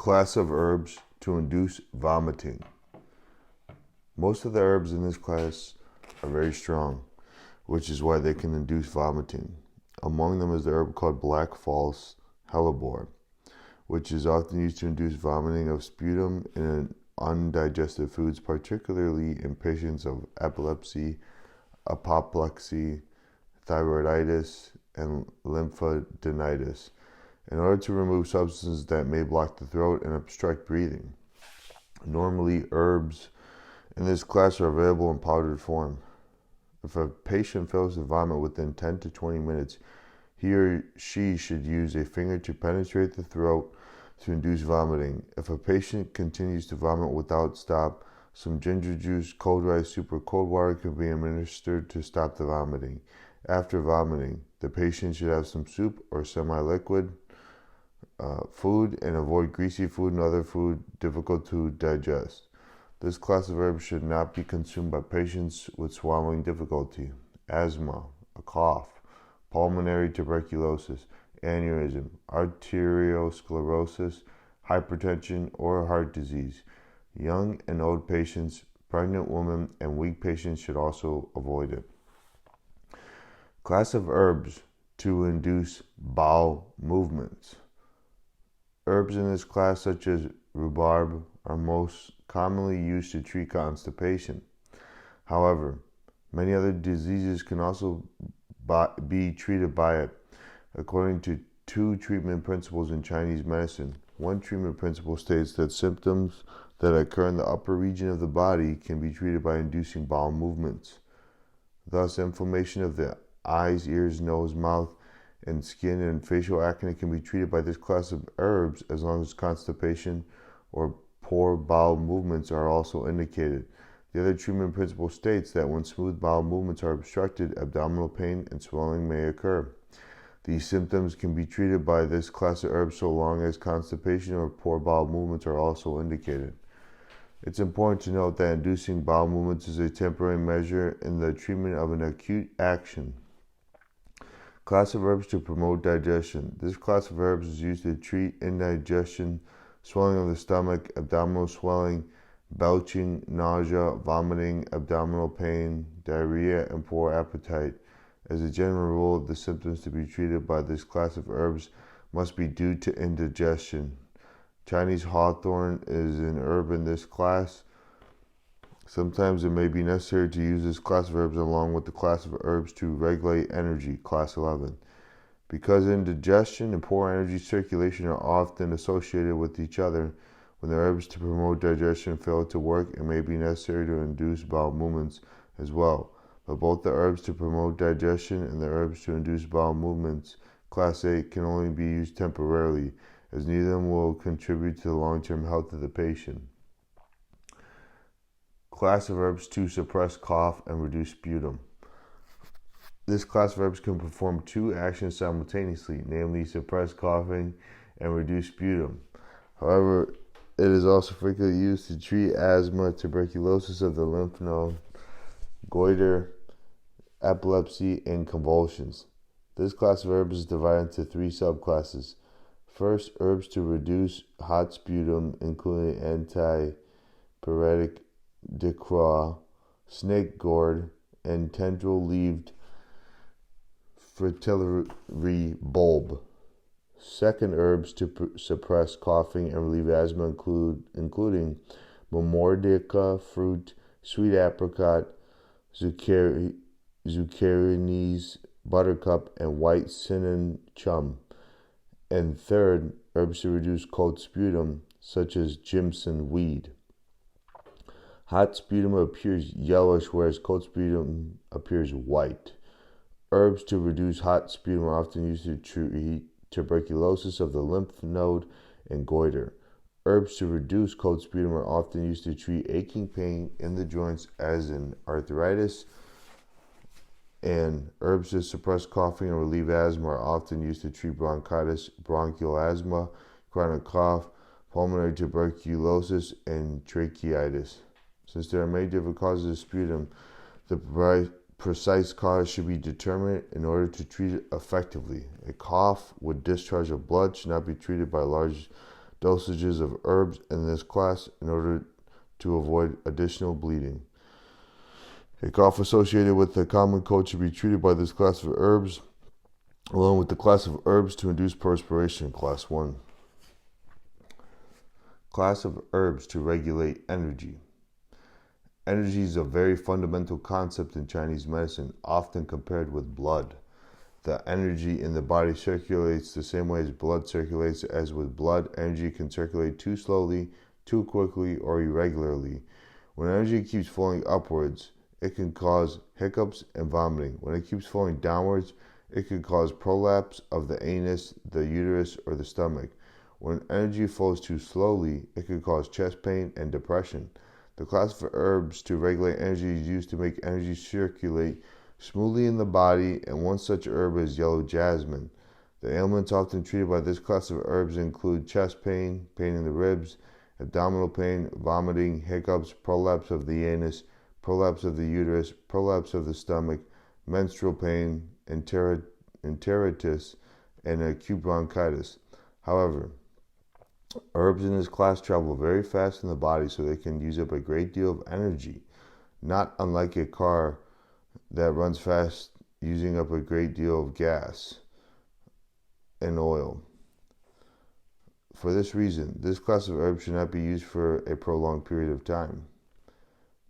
Class of herbs to induce vomiting. Most of the herbs in this class are very strong, which is why they can induce vomiting. Among them is the herb called black false hellebore, which is often used to induce vomiting of sputum in undigested foods, particularly in patients of epilepsy, apoplexy, thyroiditis, and lymphadenitis, in order to remove substances that may block the throat and obstruct breathing. Normally, herbs in this class are available in powdered form. If a patient fails to vomit within 10 to 20 minutes, he or she should use a finger to penetrate the throat to induce vomiting. If a patient continues to vomit without stop, some ginger juice, cold rice soup, or cold water can be administered to stop the vomiting. After vomiting, the patient should have some soup or semi-liquid food and avoid greasy food and other food difficult to digest. This class of herbs should not be consumed by patients with swallowing difficulty, asthma, a cough, pulmonary tuberculosis, aneurysm, arteriosclerosis, hypertension, or heart disease. Young and old patients, pregnant women, and weak patients should also avoid it. Class of herbs to induce bowel movements. Herbs in this class, such as rhubarb, are most commonly used to treat constipation. However, many other diseases can also be treated by it, according to two treatment principles in Chinese medicine. One treatment principle states that symptoms that occur in the upper region of the body can be treated by inducing bowel movements. Thus, inflammation of the eyes, ears, nose, mouth, and skin and facial acne can be treated by this class of herbs as long as constipation or poor bowel movements are also indicated. The other treatment principle states that when smooth bowel movements are obstructed, abdominal pain and swelling may occur. These symptoms can be treated by this class of herbs so long as constipation or poor bowel movements are also indicated. It's important to note that inducing bowel movements is a temporary measure in the treatment of an acute action. Class of herbs to promote digestion. This class of herbs is used to treat indigestion, swelling of the stomach, abdominal swelling, belching, nausea, vomiting, abdominal pain, diarrhea, and poor appetite. As a general rule, the symptoms to be treated by this class of herbs must be due to indigestion. Chinese hawthorn is an herb in this class. Sometimes it may be necessary to use this class of herbs along with the class of herbs to regulate energy, class 11. Because indigestion and poor energy circulation are often associated with each other, when the herbs to promote digestion fail to work, it may be necessary to induce bowel movements as well. But both the herbs to promote digestion and the herbs to induce bowel movements, class 8, can only be used temporarily, as neither of them will contribute to the long-term health of the patient. Class of herbs to suppress cough and reduce sputum. This class of herbs can perform two actions simultaneously, namely suppress coughing and reduce sputum. However, it is also frequently used to treat asthma, tuberculosis of the lymph node, goiter, epilepsy, and convulsions. This class of herbs is divided into three subclasses. First, herbs to reduce hot sputum, including antipyretic dicraw, snake gourd, and tendril-leaved fritillary bulb. Second, herbs to suppress coughing and relieve asthma including momordica fruit, sweet apricot, zucchinis, buttercup, and white cinnamon chum. And third, herbs to reduce cold sputum, such as Jimson weed. Hot sputum appears yellowish, whereas cold sputum appears white. Herbs to reduce hot sputum are often used to treat tuberculosis of the lymph node and goiter. Herbs to reduce cold sputum are often used to treat aching pain in the joints, as in arthritis. And herbs to suppress coughing and relieve asthma are often used to treat bronchitis, bronchial asthma, chronic cough, pulmonary tuberculosis, and tracheitis. Since there are many different causes of sputum, the precise cause should be determined in order to treat it effectively. A cough with discharge of blood should not be treated by large dosages of herbs in this class in order to avoid additional bleeding. A cough associated with a common cold should be treated by this class of herbs, along with the class of herbs to induce perspiration, class 1. Class of herbs to regulate energy. Energy is a very fundamental concept in Chinese medicine, often compared with blood. The energy in the body circulates the same way as blood circulates. As with blood, energy can circulate too slowly, too quickly, or irregularly. When energy keeps flowing upwards, it can cause hiccups and vomiting. When it keeps flowing downwards, it can cause prolapse of the anus, the uterus, or the stomach. When energy flows too slowly, it can cause chest pain and depression. The class of herbs to regulate energy is used to make energy circulate smoothly in the body, and one such herb is yellow jasmine. The ailments often treated by this class of herbs include chest pain, pain in the ribs, abdominal pain, vomiting, hiccups, prolapse of the anus, prolapse of the uterus, prolapse of the stomach, menstrual pain, enteritis, and acute bronchitis. However, herbs in this class travel very fast in the body, so they can use up a great deal of energy, not unlike a car that runs fast, using up a great deal of gas and oil. For this reason, this class of herbs should not be used for a prolonged period of time.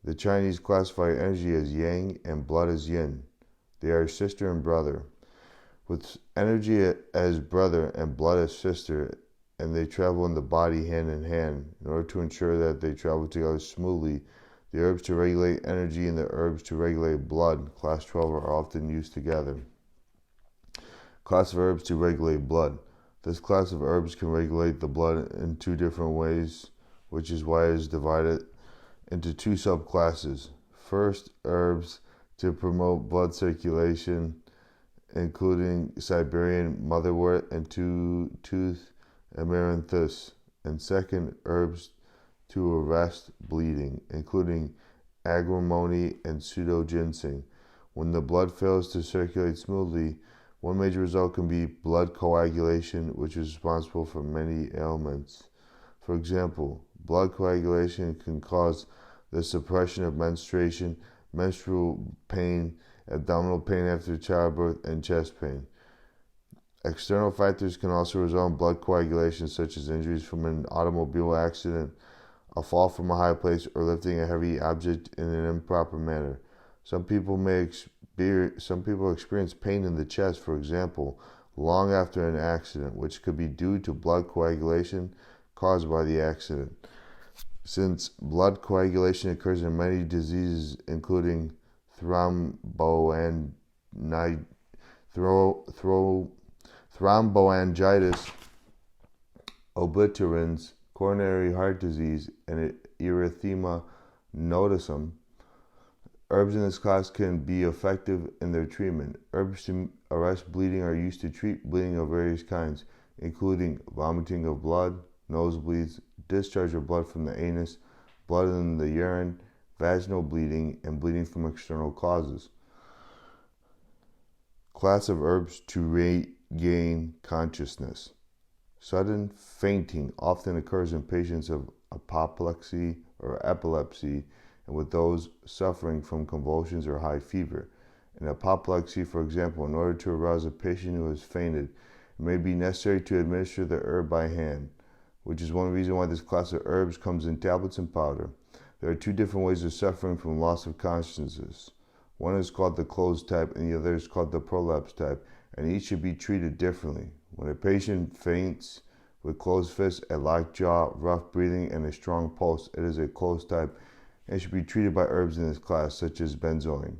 The Chinese classify energy as yang and blood as yin. They are sister and brother, with energy as brother and blood as sister, and they travel in the body hand in hand. In order to ensure that they travel together smoothly, the herbs to regulate energy and the herbs to regulate blood, class 12, are often used together. Class of herbs to regulate blood. This class of herbs can regulate the blood in two different ways, which is why it is divided into two subclasses. First, herbs to promote blood circulation, including Siberian motherwort and two-tooth amaranthus. And second, herbs to arrest bleeding, including agrimony and pseudo-ginseng. When the blood fails to circulate smoothly, one major result can be blood coagulation, which is responsible for many ailments. For example, blood coagulation can cause the suppression of menstruation, menstrual pain, abdominal pain after childbirth, and chest pain. External factors can also result in blood coagulation, such as injuries from an automobile accident, a fall from a high place, or lifting a heavy object in an improper manner. Some people experience pain in the chest, for example, long after an accident, which could be due to blood coagulation caused by the accident. Since blood coagulation occurs in many diseases, including thromboangiitis, obliterans, coronary heart disease, and erythema nodosum, herbs in this class can be effective in their treatment. Herbs to arrest bleeding are used to treat bleeding of various kinds, including vomiting of blood, nosebleeds, discharge of blood from the anus, blood in the urine, vaginal bleeding, and bleeding from external causes. Class of herbs to regain consciousness. Sudden fainting often occurs in patients of apoplexy or epilepsy, and with those suffering from convulsions or high fever. In apoplexy, for example, in order to arouse a patient who has fainted, it may be necessary to administer the herb by hand, which is one reason why this class of herbs comes in tablets and powder. There are two different ways of suffering from loss of consciousness. One is called the closed type and the other is called the prolapse type, and each should be treated differently. When a patient faints with closed fists, a locked jaw, rough breathing, and a strong pulse, it is a closed type and should be treated by herbs in this class, such as benzoin.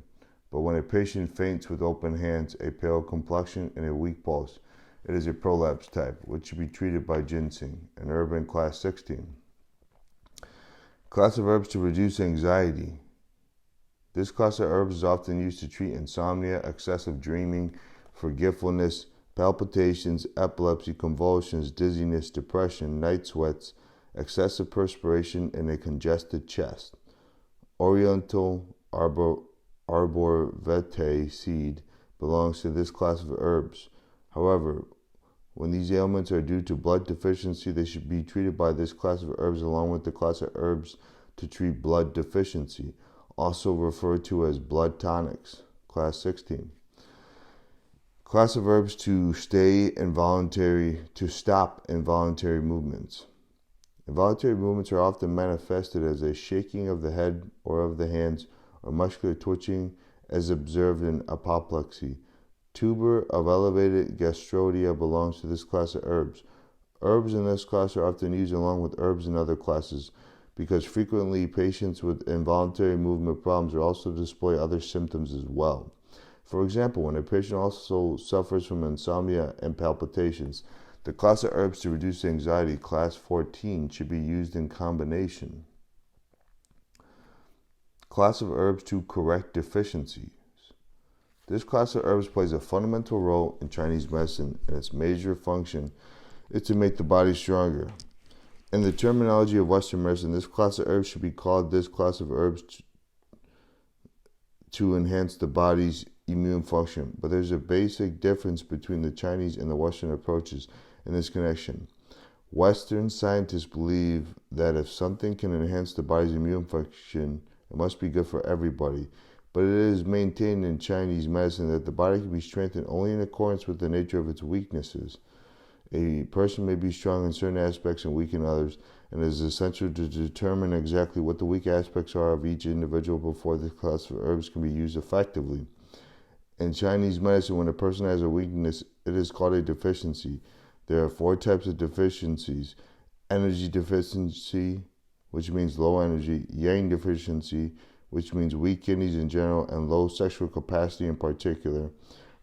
But when a patient faints with open hands, a pale complexion, and a weak pulse, it is a prolapse type, which should be treated by ginseng, an herb in class 16. Class of herbs to reduce anxiety. This class of herbs is often used to treat insomnia, excessive dreaming, forgetfulness, palpitations, epilepsy, convulsions, dizziness, depression, night sweats, excessive perspiration, and a congested chest. Oriental arbor vitae seed belongs to this class of herbs. However, When these ailments are due to blood deficiency, they should be treated by this class of herbs along with the class of herbs to treat blood deficiency, also referred to as blood tonics. Class 16. Class of herbs to stop involuntary movements. Involuntary movements are often manifested as a shaking of the head or of the hands or muscular twitching as observed in apoplexy. Tuber of elevated gastrodia belongs to this class of herbs. Herbs in this class are often used along with herbs in other classes because frequently patients with involuntary movement problems also display other symptoms as well. For example, when a patient also suffers from insomnia and palpitations, the class of herbs to reduce anxiety, class 14, should be used in combination. Class of herbs to correct deficiencies. This class of herbs plays a fundamental role in Chinese medicine, and its major function is to make the body stronger. In the terminology of Western medicine, this class of herbs should be called this class of herbs to enhance the body's immune function. But there's a basic difference between the Chinese and the Western approaches in this connection. Western scientists believe that if something can enhance the body's immune function, it must be good for everybody. But it is maintained in Chinese medicine that the body can be strengthened only in accordance with the nature of its weaknesses. A person may be strong in certain aspects and weak in others, and it is essential to determine exactly what the weak aspects are of each individual before this class of herbs can be used effectively. In Chinese medicine, when a person has a weakness, it is called a deficiency. There are 4 types of deficiencies: energy deficiency, which means low energy; yang deficiency, which means weak kidneys in general and low sexual capacity in particular;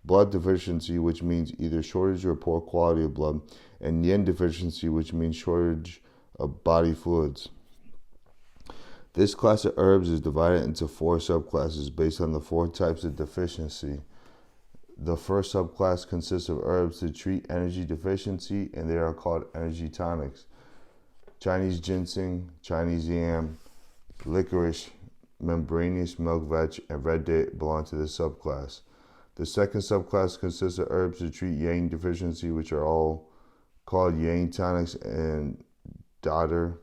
blood deficiency, which means either shortage or poor quality of blood; and yin deficiency, which means shortage of body fluids. This class of herbs is divided into 4 subclasses based on the 4 types of deficiency. The first subclass consists of herbs to treat energy deficiency, and they are called energy tonics. Chinese ginseng, Chinese yam, licorice, membranous milk vetch, and red date belong to this subclass. The second subclass consists of herbs to treat yang deficiency, which are all called yang tonics and dodder,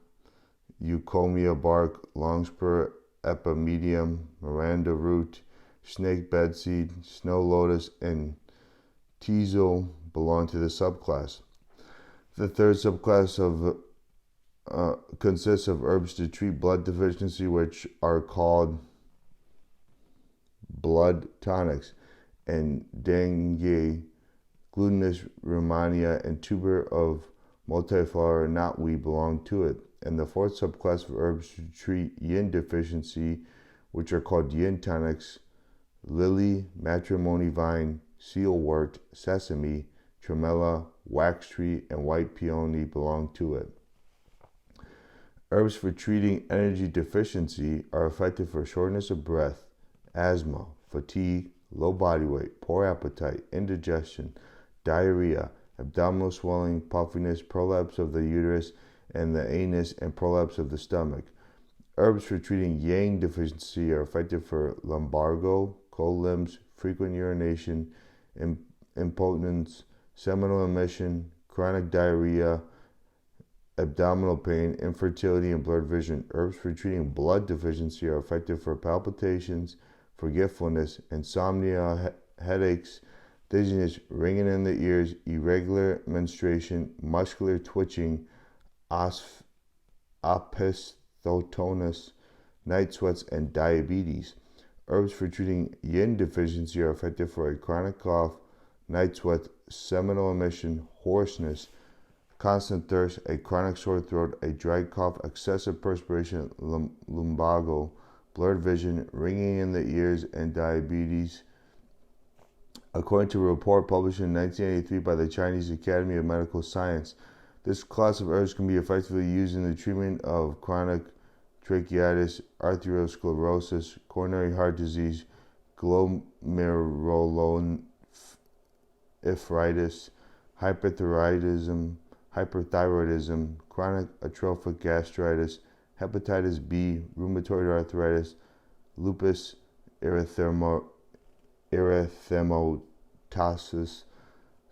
eucommia bark, longspur, epimedium, miranda root, snake bedseed, snow lotus, and teasel belong to this subclass. The third subclass consists of herbs to treat blood deficiency, which are called blood tonics, and dengue, glutinous pneumonia, and tuber of multiflora knotweed belong to it. And the fourth subclass of herbs to treat yin deficiency, which are called yin tonics, lily, matrimony vine, sealwort, sesame, tremella, wax tree, and white peony belong to it. Herbs for treating energy deficiency are effective for shortness of breath, asthma, fatigue, low body weight, poor appetite, indigestion, diarrhea, abdominal swelling, puffiness, prolapse of the uterus and the anus, and prolapse of the stomach. Herbs for treating yang deficiency are effective for lumbago, cold limbs, frequent urination, impotence, seminal emission, chronic diarrhea, abdominal pain, infertility, and blurred vision. Herbs for treating blood deficiency are effective for palpitations, forgetfulness, insomnia, headaches, dizziness, ringing in the ears, irregular menstruation, muscular twitching, opisthotonus, night sweats, and diabetes. Herbs for treating yin deficiency are effective for a chronic cough, night sweat, seminal emission, hoarseness, constant thirst, a chronic sore throat, a dry cough, excessive perspiration, lumbago, blurred vision, ringing in the ears, and diabetes. According to a report published in 1983 by the Chinese Academy of Medical Science, this class of herbs can be effectively used in the treatment of chronic tracheitis, arteriosclerosis, coronary heart disease, glomerulonephritis, hyperthyroidism, chronic atrophic gastritis, hepatitis B, rheumatoid arthritis, lupus erythematosus,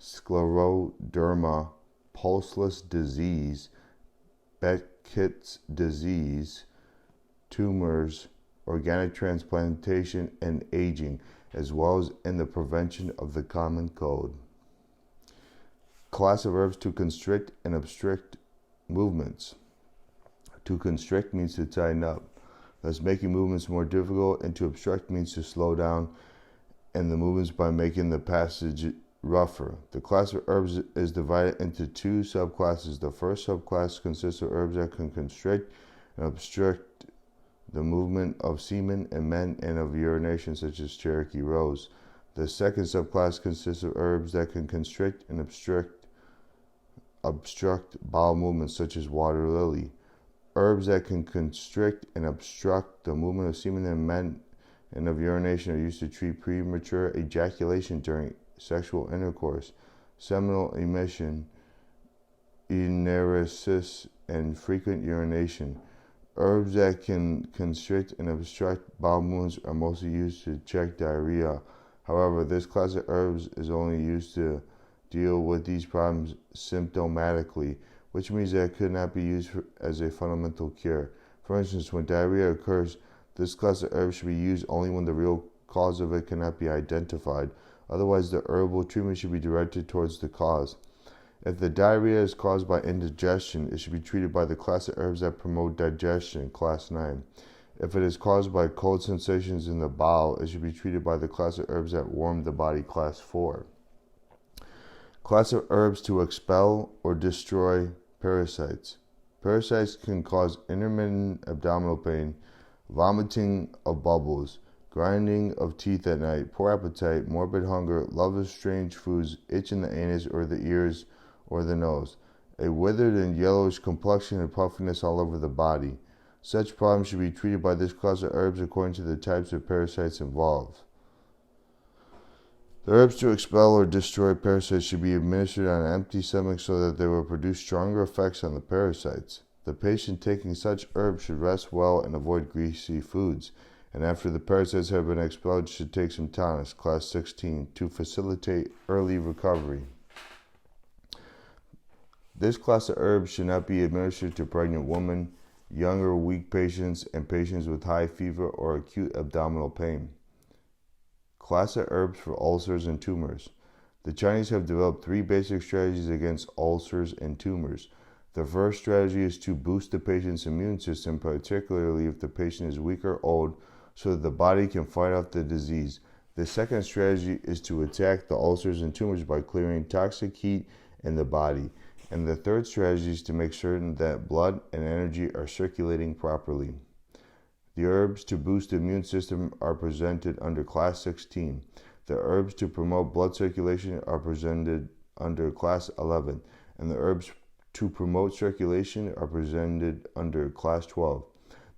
scleroderma, pulseless disease, Behçet's disease, tumors, organic transplantation, and aging, as well as in the prevention of the common cold. Class of herbs to constrict and obstruct movements. To constrict means to tighten up, thus making movements more difficult, and to obstruct means to slow down and the movements by making the passage rougher. The class of herbs is divided into two subclasses. The first subclass consists of herbs that can constrict and obstruct the movement of semen in men and of urination, such as Cherokee rose. The second subclass consists of herbs that can constrict and obstruct bowel movements, such as water lily. Herbs that can constrict and obstruct the movement of semen in men and of urination are used to treat premature ejaculation during sexual intercourse, seminal emission, enuresis, and frequent urination. Herbs that can constrict and obstruct bowel movements are mostly used to check diarrhea. However, this class of herbs is only used to deal with these problems symptomatically, which means that it could not be used as a fundamental cure. For instance, when diarrhea occurs, this class of herbs should be used only when the real cause of it cannot be identified. Otherwise, the herbal treatment should be directed towards the cause. If the diarrhea is caused by indigestion, it should be treated by the class of herbs that promote digestion, class 9. If it is caused by cold sensations in the bowel, it should be treated by the class of herbs that warm the body, class 4. Class of herbs to expel or destroy parasites. Parasites can cause intermittent abdominal pain, vomiting of bubbles, grinding of teeth at night, poor appetite, morbid hunger, love of strange foods, itch in the anus or the ears or the nose, a withered and yellowish complexion, and puffiness all over the body. Such problems should be treated by this class of herbs according to the types of parasites involved. The herbs to expel or destroy parasites should be administered on an empty stomach so that they will produce stronger effects on the parasites. The patient taking such herbs should rest well and avoid greasy foods, and after the parasites have been expelled should take some tonics, class 16, to facilitate early recovery. This class of herbs should not be administered to pregnant women, young or weak patients, and patients with high fever or acute abdominal pain. Class of herbs for ulcers and tumors. The Chinese have developed 3 basic strategies against ulcers and tumors. The first strategy is to boost the patient's immune system, particularly if the patient is weak or old, so that the body can fight off the disease. The second strategy is to attack the ulcers and tumors by clearing toxic heat in the body. And the third strategy is to make certain that blood and energy are circulating properly. The herbs to boost the immune system are presented under class 16. The herbs to promote blood circulation are presented under class 11. And the herbs to promote circulation are presented under class 12.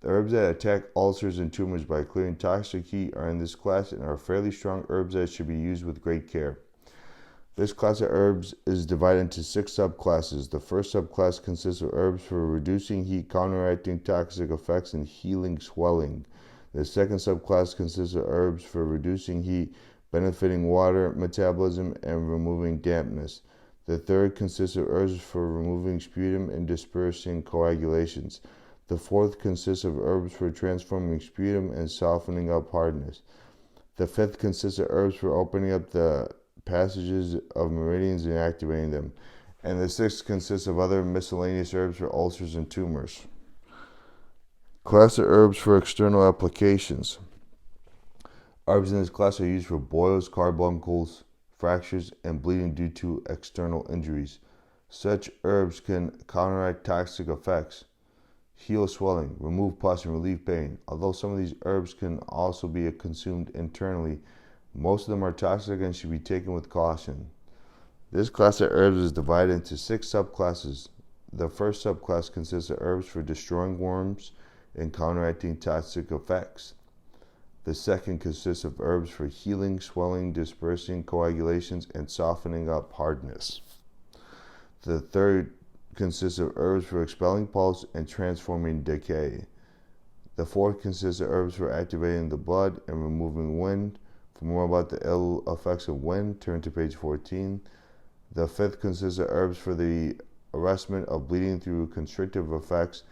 The herbs that attack ulcers and tumors by clearing toxic heat are in this class and are fairly strong herbs that should be used with great care. This class of herbs is divided into 6 subclasses. The first subclass consists of herbs for reducing heat, counteracting toxic effects, and healing swelling. The second subclass consists of herbs for reducing heat, benefiting water metabolism, and removing dampness. The third consists of herbs for removing sputum and dispersing coagulations. The fourth consists of herbs for transforming sputum and softening up hardness. The fifth consists of herbs for opening up the passages of meridians and activating them. And the sixth consists of other miscellaneous herbs for ulcers and tumors. Class of herbs for external applications. Herbs in this class are used for boils, carbuncles, fractures, and bleeding due to external injuries. Such herbs can counteract toxic effects, heal swelling, remove pus, and relieve pain. Although some of these herbs can also be consumed internally, most of them are toxic and should be taken with caution. This class of herbs is divided into 6 subclasses. The first subclass consists of herbs for destroying worms and counteracting toxic effects. The second consists of herbs for healing, swelling, dispersing coagulations, and softening up hardness. The third consists of herbs for expelling pulse and transforming decay. The fourth consists of herbs for activating the blood and removing wind. For more about the ill effects of wind, turn to page 14. The fifth consists of herbs for the arrestment of bleeding through constrictive effects,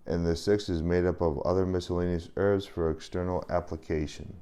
and the sixth is made up of other miscellaneous herbs for external application.